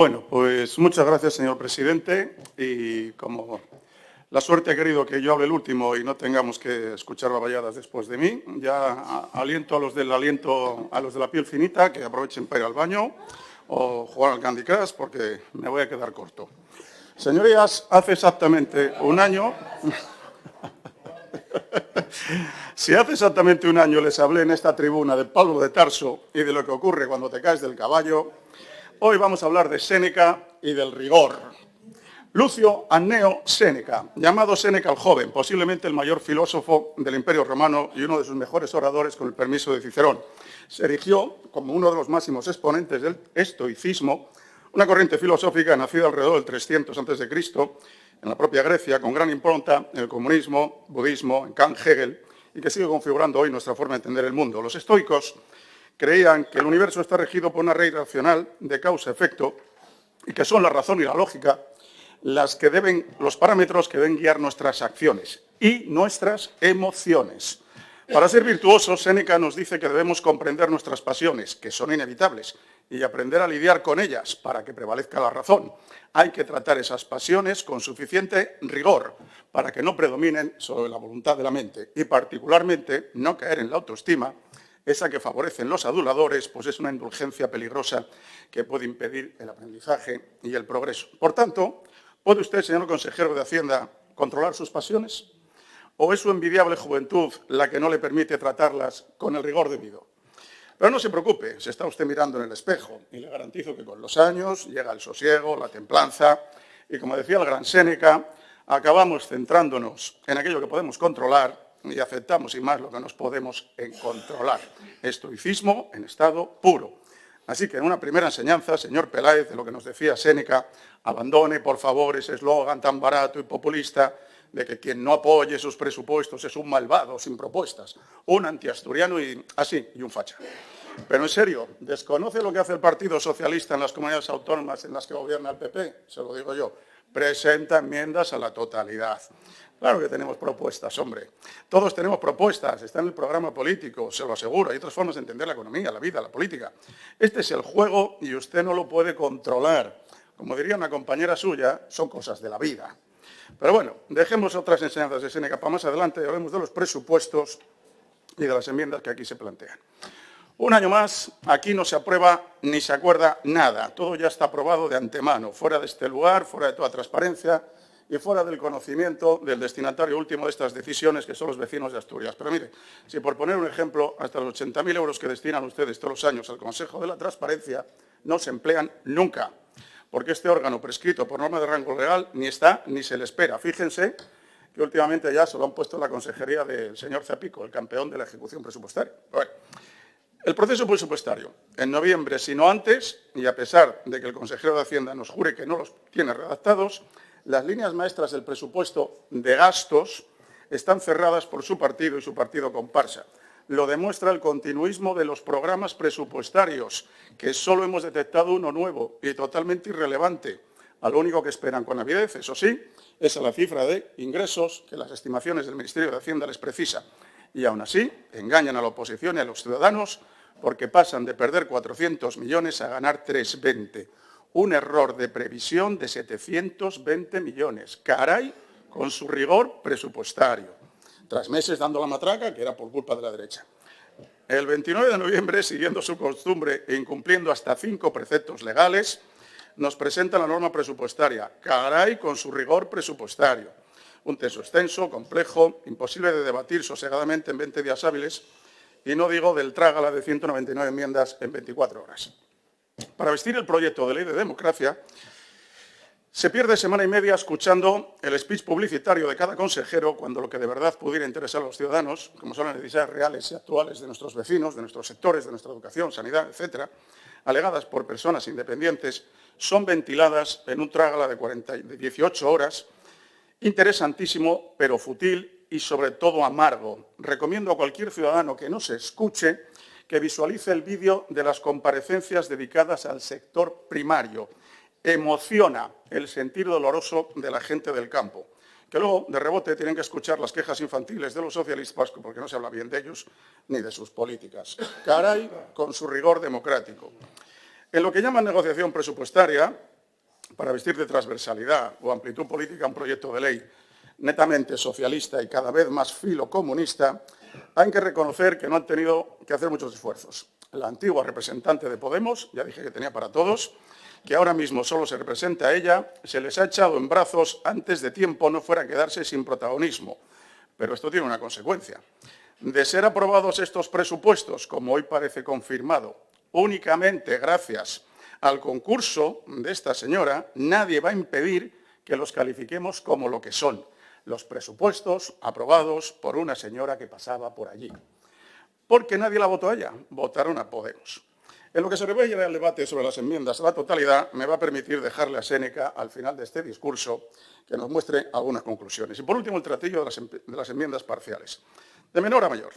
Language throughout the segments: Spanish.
Bueno, pues muchas gracias, señor presidente. Y como la suerte ha querido que yo hable el último y no tengamos que escuchar baballadas después de mí, ya aliento a los de la piel finita que aprovechen para ir al baño o jugar al Candy Crush porque me voy a quedar corto. Señorías, hace exactamente un año... Si hace exactamente un año les hablé en esta tribuna de Pablo de Tarso y de lo que ocurre cuando te caes del caballo, hoy vamos a hablar de Séneca y del rigor. Lucio Anneo Séneca, llamado Séneca el Joven, posiblemente el mayor filósofo del Imperio Romano y uno de sus mejores oradores con el permiso de Cicerón, se erigió como uno de los máximos exponentes del estoicismo, una corriente filosófica nacida alrededor del 300 a.C., en la propia Grecia, con gran impronta en el comunismo, budismo, en Kant, Hegel, y que sigue configurando hoy nuestra forma de entender el mundo. Los estoicos creían que el universo está regido por una ley racional de causa-efecto y que son la razón y la lógica los parámetros que deben guiar nuestras acciones y nuestras emociones. Para ser virtuosos, Séneca nos dice que debemos comprender nuestras pasiones, que son inevitables, y aprender a lidiar con ellas para que prevalezca la razón. Hay que tratar esas pasiones con suficiente rigor para que no predominen sobre la voluntad de la mente y particularmente no caer en la autoestima, esa que favorecen los aduladores, pues es una indulgencia peligrosa que puede impedir el aprendizaje y el progreso. Por tanto, ¿puede usted, señor consejero de Hacienda, controlar sus pasiones? ¿O es su envidiable juventud la que no le permite tratarlas con el rigor debido? Pero no se preocupe, se está usted mirando en el espejo y le garantizo que con los años llega el sosiego, la templanza y, como decía el gran Séneca, acabamos centrándonos en aquello que podemos controlar y aceptamos sin más lo que nos podemos controlar. Estoicismo en estado puro. Así que en una primera enseñanza, señor Peláez, de lo que nos decía Séneca, abandone por favor ese eslogan tan barato y populista de que quien no apoye sus presupuestos es un malvado sin propuestas, un antiasturiano y un facha. Pero en serio, ¿desconoce lo que hace el Partido Socialista en las comunidades autónomas en las que gobierna el PP? Se lo digo yo. Presenta enmiendas a la totalidad. Claro que tenemos propuestas, hombre. Todos tenemos propuestas, está en el programa político, se lo aseguro. Hay otras formas de entender la economía, la vida, la política. Este es el juego y usted no lo puede controlar. Como diría una compañera suya, son cosas de la vida. Pero bueno, dejemos otras enseñanzas de Séneca para más adelante y hablemos de los presupuestos y de las enmiendas que aquí se plantean. Un año más, aquí no se aprueba ni se acuerda nada. Todo ya está aprobado de antemano, fuera de este lugar, fuera de toda transparencia y fuera del conocimiento del destinatario último de estas decisiones, que son los vecinos de Asturias. Pero mire, si por poner un ejemplo, hasta los 80.000 euros que destinan ustedes todos los años al Consejo de la Transparencia no se emplean nunca, porque este órgano prescrito por norma de rango legal ni está ni se le espera. Fíjense que últimamente ya se lo han puesto en la consejería del señor Zapico, el campeón de la ejecución presupuestaria. Bueno, el proceso presupuestario, en noviembre, si no antes, y a pesar de que el consejero de Hacienda nos jure que no los tiene redactados, las líneas maestras del presupuesto de gastos están cerradas por su partido y su partido comparsa. Lo demuestra el continuismo de los programas presupuestarios, que solo hemos detectado uno nuevo y totalmente irrelevante. A lo único que esperan con avidez, eso sí, es a la cifra de ingresos que las estimaciones del Ministerio de Hacienda les precisa. Y aún así, engañan a la oposición y a los ciudadanos porque pasan de perder 400 millones a ganar 320. Un error de previsión de 720 millones. Caray, con su rigor presupuestario. Tras meses dando la matraca, que era por culpa de la derecha. El 29 de noviembre, siguiendo su costumbre e incumpliendo hasta 5 preceptos legales, nos presenta la norma presupuestaria. Caray, con su rigor presupuestario. Un texto extenso, complejo, imposible de debatir sosegadamente en 20 días hábiles, y no digo del trágala de 199 enmiendas en 24 horas. Para vestir el proyecto de ley de democracia, se pierde semana y media escuchando el speech publicitario de cada consejero cuando lo que de verdad pudiera interesar a los ciudadanos, como son las necesidades reales y actuales de nuestros vecinos, de nuestros sectores, de nuestra educación, sanidad, etcétera, alegadas por personas independientes, son ventiladas en un trágala de 18 horas, interesantísimo, pero fútil y sobre todo amargo. Recomiendo a cualquier ciudadano que no se escuche que visualice el vídeo de las comparecencias dedicadas al sector primario. Emociona el sentir doloroso de la gente del campo, que luego, de rebote, tienen que escuchar las quejas infantiles de los socialistas porque no se habla bien de ellos ni de sus políticas. Caray, con su rigor democrático. En lo que llaman negociación presupuestaria, para vestir de transversalidad o amplitud política un proyecto de ley netamente socialista y cada vez más filocomunista, hay que reconocer que no han tenido que hacer muchos esfuerzos. La antigua representante de Podemos, ya dije que tenía para todos, que ahora mismo solo se representa a ella, se les ha echado en brazos antes de tiempo, no fuera a quedarse sin protagonismo. Pero esto tiene una consecuencia. De ser aprobados estos presupuestos, como hoy parece confirmado, únicamente gracias al concurso de esta señora, nadie va a impedir que los califiquemos como lo que son, los presupuestos aprobados por una señora que pasaba por allí. Porque nadie la votó a ella, votaron a Podemos. En lo que se refiere al debate sobre las enmiendas a la totalidad, me va a permitir dejarle a Séneca, al final de este discurso, que nos muestre algunas conclusiones. Y por último, el tratillo de las enmiendas parciales. De menor a mayor.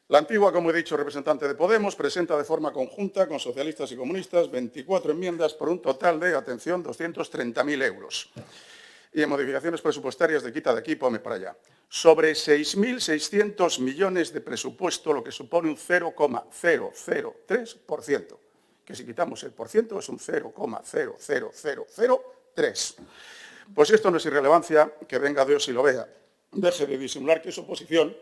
La antigua, como he dicho, representante de Podemos presenta de forma conjunta con socialistas y comunistas 24 enmiendas por un total de, atención, 230.000 euros. Y en modificaciones presupuestarias de quita de aquí, ponme para allá. Sobre 6.600 millones de presupuesto, lo que supone un 0,003%, que si quitamos el porciento es un 0,00003. Pues esto no es irrelevancia, que venga Dios y lo vea. Deje de disimular que es oposición.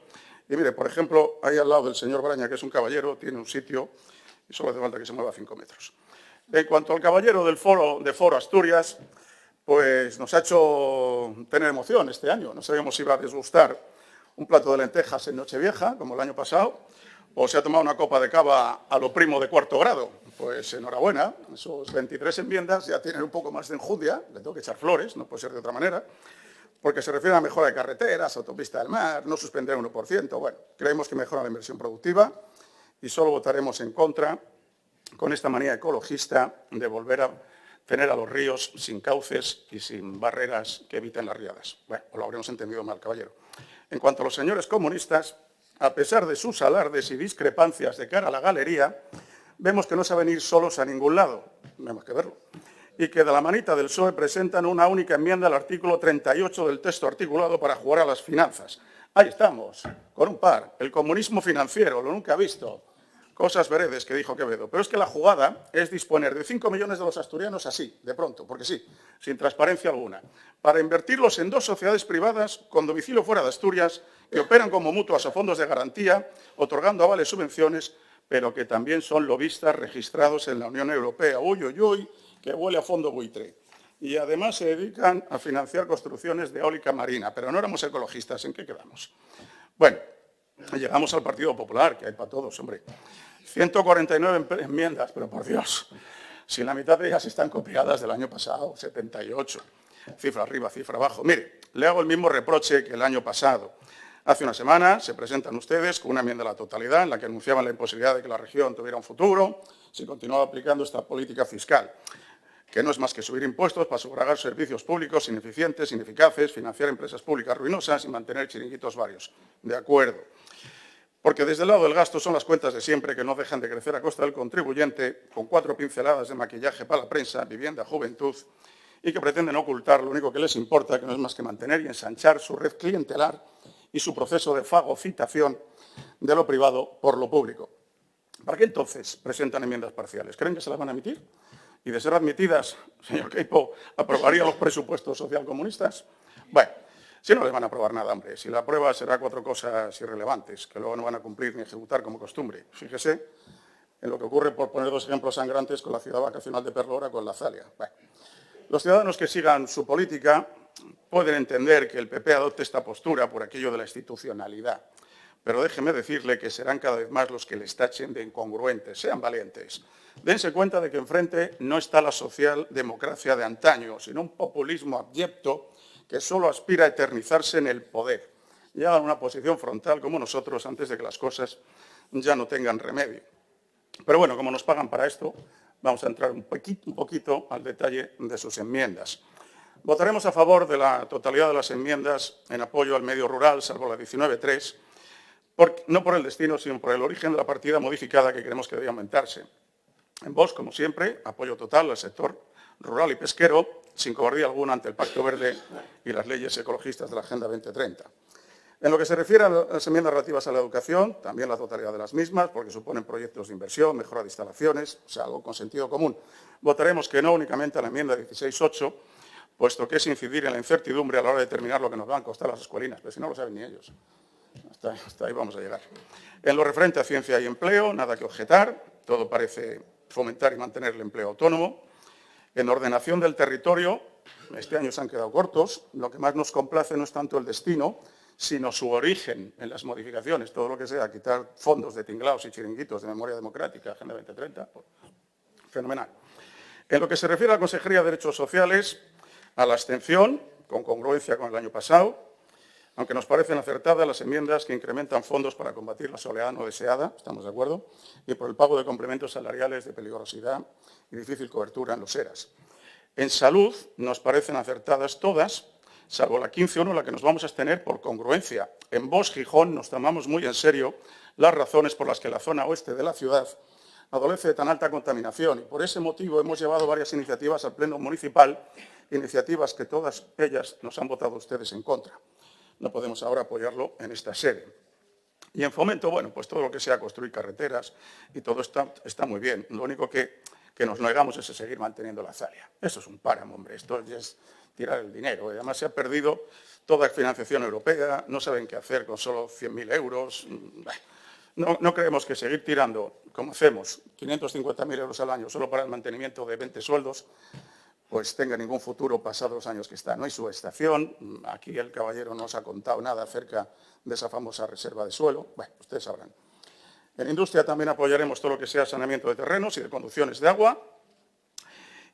Y mire, por ejemplo, ahí al lado del señor Braña, que es un caballero, tiene un sitio y solo hace falta que se mueva 5 metros. En cuanto al caballero de Foro Asturias, pues nos ha hecho tener emoción este año. No sabíamos si iba a desgustar un plato de lentejas en Nochevieja, como el año pasado, o se ha tomado una copa de cava a lo primo de cuarto grado. Pues enhorabuena, esos 23 enmiendas ya tienen un poco más de enjundia, le tengo que echar flores, no puede ser de otra manera, porque se refiere a mejora de carreteras, autopista del mar, no suspender el 1%. Bueno, creemos que mejora la inversión productiva y solo votaremos en contra con esta manía ecologista de volver a tener a los ríos sin cauces y sin barreras que eviten las riadas. Bueno, lo habremos entendido mal, caballero. En cuanto a los señores comunistas, a pesar de sus alardes y discrepancias de cara a la galería, vemos que no saben ir solos a ningún lado, tenemos que verlo, y que de la manita del PSOE presentan una única enmienda al artículo 38 del texto articulado para jugar a las finanzas. Ahí estamos, con un par, el comunismo financiero, lo nunca visto. Cosas veredes que dijo Quevedo. Pero es que la jugada es disponer de 5 millones de los asturianos así, de pronto, porque sí, sin transparencia alguna, para invertirlos en 2 sociedades privadas con domicilio fuera de Asturias, que operan como mutuas o fondos de garantía, otorgando avales subvenciones, pero que también son lobistas registrados en la Unión Europea. Uy, uy, uy, que huele a fondo buitre. Y además se dedican a financiar construcciones de eólica marina. Pero no éramos ecologistas, ¿en qué quedamos? Bueno, llegamos al Partido Popular, que hay para todos, hombre. 149 enmiendas, pero por Dios, si la mitad de ellas están copiadas del año pasado, 78, cifra arriba, cifra abajo. Mire, le hago el mismo reproche que el año pasado. Hace una semana se presentan ustedes con una enmienda a la totalidad en la que anunciaban la imposibilidad de que la región tuviera un futuro si continuaba aplicando esta política fiscal, que no es más que subir impuestos para sufragar servicios públicos ineficientes, ineficaces, financiar empresas públicas ruinosas y mantener chiringuitos varios. De acuerdo. Porque desde el lado del gasto son las cuentas de siempre que no dejan de crecer a costa del contribuyente, con 4 pinceladas de maquillaje para la prensa, vivienda, juventud, y que pretenden ocultar lo único que les importa, que no es más que mantener y ensanchar su red clientelar y su proceso de fagocitación de lo privado por lo público. ¿Para qué entonces presentan enmiendas parciales? ¿Creen que se las van a emitir? Y de ser admitidas, señor Queipo, ¿aprobaría los presupuestos socialcomunistas? Bueno, si no les van a aprobar nada, hombre. Si la prueba será 4 cosas irrelevantes, que luego no van a cumplir ni ejecutar como costumbre. Fíjese en lo que ocurre, por poner 2 ejemplos sangrantes, con la ciudad vacacional de Perlora, con la Zalia. Bueno, los ciudadanos que sigan su política pueden entender que el PP adopte esta postura por aquello de la institucionalidad. Pero déjeme decirle que serán cada vez más los que les tachen de incongruentes. Sean valientes. Dense cuenta de que enfrente no está la socialdemocracia de antaño, sino un populismo abyecto que solo aspira a eternizarse en el poder. Y hagan una posición frontal como nosotros antes de que las cosas ya no tengan remedio. Pero bueno, como nos pagan para esto, vamos a entrar un poquito al detalle de sus enmiendas. Votaremos a favor de la totalidad de las enmiendas en apoyo al medio rural, salvo la 19.3, no por el destino, sino por el origen de la partida modificada que creemos que debe aumentarse. En Vox, como siempre, apoyo total al sector rural y pesquero, sin cobardía alguna ante el Pacto Verde y las leyes ecologistas de la Agenda 2030. En lo que se refiere a las enmiendas relativas a la educación, también la totalidad de las mismas, porque suponen proyectos de inversión, mejora de instalaciones, o sea, algo con sentido común. Votaremos que no únicamente a la enmienda 16.8, puesto que es incidir en la incertidumbre a la hora de determinar lo que nos van a costar las escuelinas, pero si no lo saben ni ellos. Hasta ahí vamos a llegar. En lo referente a ciencia y empleo, nada que objetar, todo parece fomentar y mantener el empleo autónomo. En ordenación del territorio, este año se han quedado cortos, lo que más nos complace no es tanto el destino, sino su origen en las modificaciones, todo lo que sea, quitar fondos de tinglaos y chiringuitos de memoria democrática, Agenda 2030, pues, fenomenal. En lo que se refiere a la Consejería de Derechos Sociales, a la abstención, con congruencia con el año pasado, aunque nos parecen acertadas las enmiendas que incrementan fondos para combatir la soledad no deseada, estamos de acuerdo, y por el pago de complementos salariales de peligrosidad y difícil cobertura en los ERAS. En salud nos parecen acertadas todas, salvo la 15.1, la que nos vamos a abstener por congruencia. En Vox Gijón nos tomamos muy en serio las razones por las que la zona oeste de la ciudad adolece de tan alta contaminación y por ese motivo hemos llevado varias iniciativas al Pleno Municipal, iniciativas que todas ellas nos han votado ustedes en contra. No podemos ahora apoyarlo en esta sede. Y en fomento, bueno, pues todo lo que sea construir carreteras y todo está muy bien. Lo único que nos negamos es a seguir manteniendo la Zalia. Eso es un páramo, hombre, esto ya es tirar el dinero. Además se ha perdido toda financiación europea, no saben qué hacer con solo 100.000 euros. No creemos que seguir tirando, como hacemos, 550.000 euros al año solo para el mantenimiento de 20 sueldos, pues tenga ningún futuro pasados los años que está. No hay subestación, aquí el caballero no os ha contado nada acerca de esa famosa reserva de suelo. Bueno, ustedes sabrán. En industria también apoyaremos todo lo que sea saneamiento de terrenos y de conducciones de agua.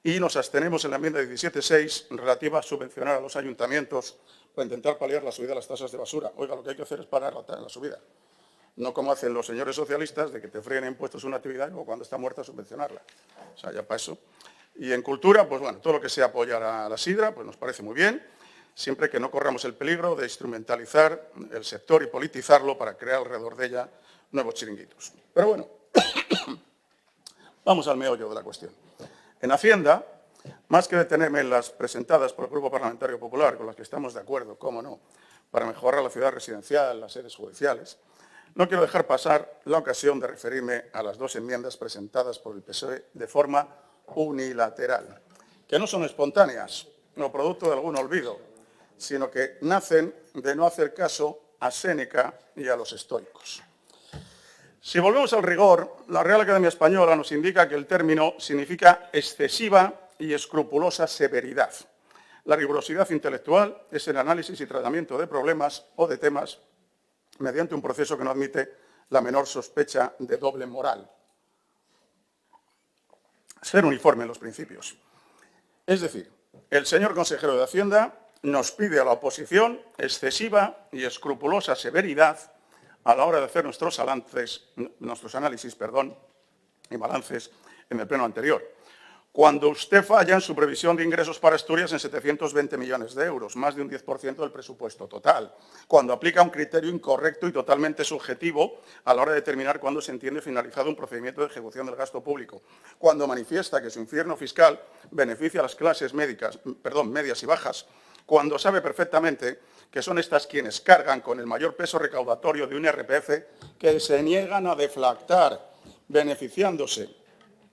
Y nos abstenemos en la enmienda 17.6 relativa a subvencionar a los ayuntamientos para intentar paliar la subida de las tasas de basura. Oiga, lo que hay que hacer es parar la subida. No como hacen los señores socialistas de que te fríen impuestos una actividad y luego cuando está muerta subvencionarla. O sea, ya para eso. Y en cultura, pues bueno, todo lo que sea apoyar a la sidra, pues nos parece muy bien, siempre que no corramos el peligro de instrumentalizar el sector y politizarlo para crear alrededor de ella nuevos chiringuitos. Pero bueno, vamos al meollo de la cuestión. En Hacienda, más que detenerme en las presentadas por el Grupo Parlamentario Popular, con las que estamos de acuerdo, cómo no, para mejorar la ciudad residencial, las sedes judiciales, no quiero dejar pasar la ocasión de referirme a las dos enmiendas presentadas por el PSOE de forma unilateral, que no son espontáneas, no producto de algún olvido, sino que nacen de no hacer caso a Séneca y a los estoicos. Si volvemos al rigor, la Real Academia Española nos indica que el término significa excesiva y escrupulosa severidad. La rigurosidad intelectual es el análisis y tratamiento de problemas o de temas mediante un proceso que no admite la menor sospecha de doble moral. Ser uniforme en los principios. Es decir, el señor consejero de Hacienda nos pide a la oposición excesiva y escrupulosa severidad a la hora de hacer nuestros análisis y balances en el pleno anterior. Cuando usted falla en su previsión de ingresos para Asturias en 720 millones de euros, más de un 10% del presupuesto total. Cuando aplica un criterio incorrecto y totalmente subjetivo a la hora de determinar cuándo se entiende finalizado un procedimiento de ejecución del gasto público. Cuando manifiesta que su infierno fiscal beneficia a las clases medias y bajas. Cuando sabe perfectamente que son estas quienes cargan con el mayor peso recaudatorio de un IRPF que se niegan a deflactar, beneficiándose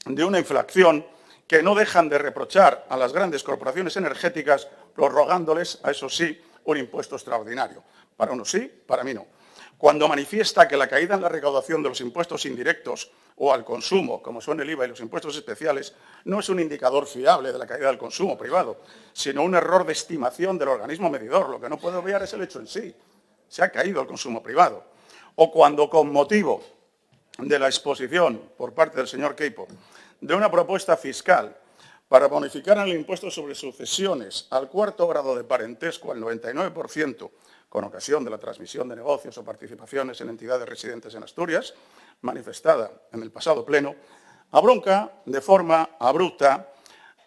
de una inflación que no dejan de reprochar a las grandes corporaciones energéticas, prorrogándoles, a eso sí, un impuesto extraordinario. Para unos sí, para mí no. Cuando manifiesta que la caída en la recaudación de los impuestos indirectos o al consumo, como son el IVA y los impuestos especiales, no es un indicador fiable de la caída del consumo privado, sino un error de estimación del organismo medidor. Lo que no puede obviar es el hecho en sí. Se ha caído el consumo privado. O cuando, con motivo de la exposición por parte del señor Queipo de una propuesta fiscal para bonificar el impuesto sobre sucesiones al cuarto grado de parentesco al 99%, con ocasión de la transmisión de negocios o participaciones en entidades residentes en Asturias, manifestada en el pasado pleno, abronca de forma abrupta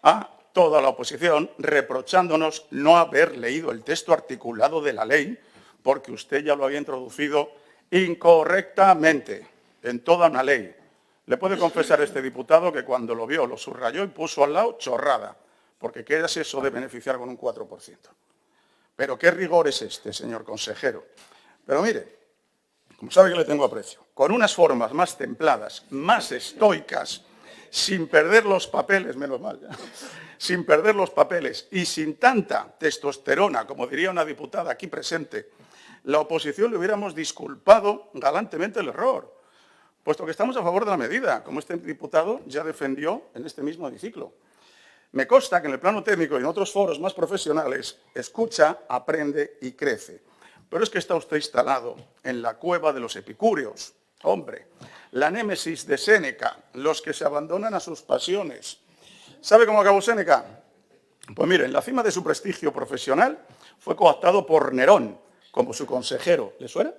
a toda la oposición, reprochándonos no haber leído el texto articulado de la ley, porque usted ya lo había introducido incorrectamente en toda una ley. Le puede confesar este diputado que cuando lo vio, lo subrayó y puso al lado chorrada, porque ¿qué es eso de beneficiar con un 4%? Pero ¿qué rigor es este, señor consejero? Pero mire, como sabe que le tengo aprecio, con unas formas más templadas, más estoicas, sin perder los papeles, menos mal, ¿ya? Sin perder los papeles y sin tanta testosterona, como diría una diputada aquí presente, la oposición le hubiéramos disculpado galantemente el error, puesto que estamos a favor de la medida, como este diputado ya defendió en este mismo hemiciclo. Me consta que en el plano técnico y en otros foros más profesionales escucha, aprende y crece. Pero es que está usted instalado en la cueva de los epicúreos. Hombre, la némesis de Séneca, los que se abandonan a sus pasiones. ¿Sabe cómo acabó Séneca? Pues mire, en la cima de su prestigio profesional fue cooptado por Nerón como su consejero. ¿Le suena?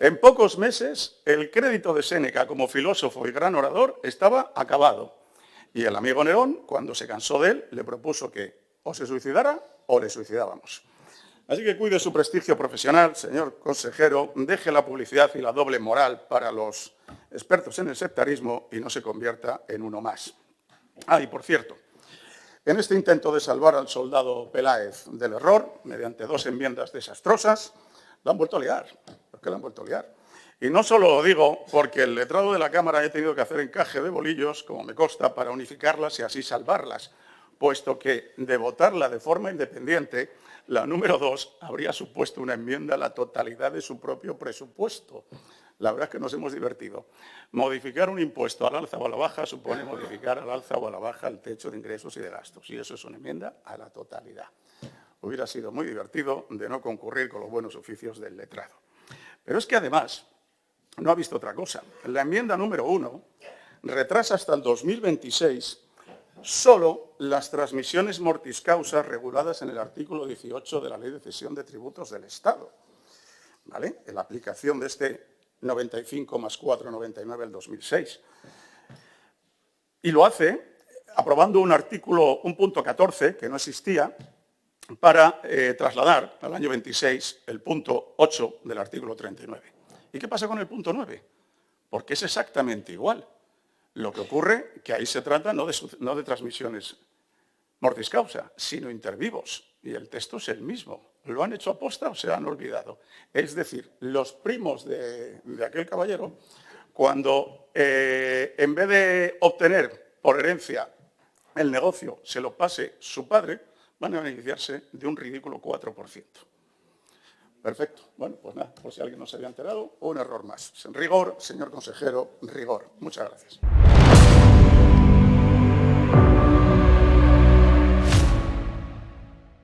En pocos meses, el crédito de Séneca como filósofo y gran orador estaba acabado. Y el amigo Nerón, cuando se cansó de él, le propuso que o se suicidara o le suicidábamos. Así que cuide su prestigio profesional, señor consejero, deje la publicidad y la doble moral para los expertos en el sectarismo y no se convierta en uno más. Ah, y por cierto, en este intento de salvar al soldado Peláez del error, mediante 2 enmiendas desastrosas, lo han vuelto a liar. ¿Por qué lo han vuelto a liar? Y no solo lo digo porque el letrado de la Cámara ha tenido que hacer encaje de bolillos, como me consta, para unificarlas y así salvarlas, puesto que de votarla de forma independiente, la número 2 habría supuesto una enmienda a la totalidad de su propio presupuesto. La verdad es que nos hemos divertido. Modificar un impuesto al alza o a la baja supone modificar al alza o a la baja el techo de ingresos y de gastos, y eso es una enmienda a la totalidad. Hubiera sido muy divertido de no concurrir con los buenos oficios del letrado. Pero es que además no ha visto otra cosa. La enmienda número 1 retrasa hasta el 2026 solo las transmisiones mortis causa reguladas en el artículo 18 de la Ley de Cesión de Tributos del Estado. ¿Vale? En la aplicación de este 95 más 4, 99 del 2006. Y lo hace aprobando un artículo, un punto 14, que no existía, para trasladar al año 26 el punto 8 del artículo 39. ¿Y qué pasa con el punto 9? Porque es exactamente igual. Lo que ocurre que ahí se trata no de transmisiones mortis causa, sino intervivos. Y el texto es el mismo. ¿Lo han hecho aposta o se han olvidado? Es decir, los primos de aquel caballero, cuando en vez de obtener por herencia el negocio se lo pase su padre, van a beneficiarse de un ridículo 4%. Perfecto. Bueno, pues nada, por si alguien no se había enterado, un error más. En rigor, señor consejero, rigor. Muchas gracias.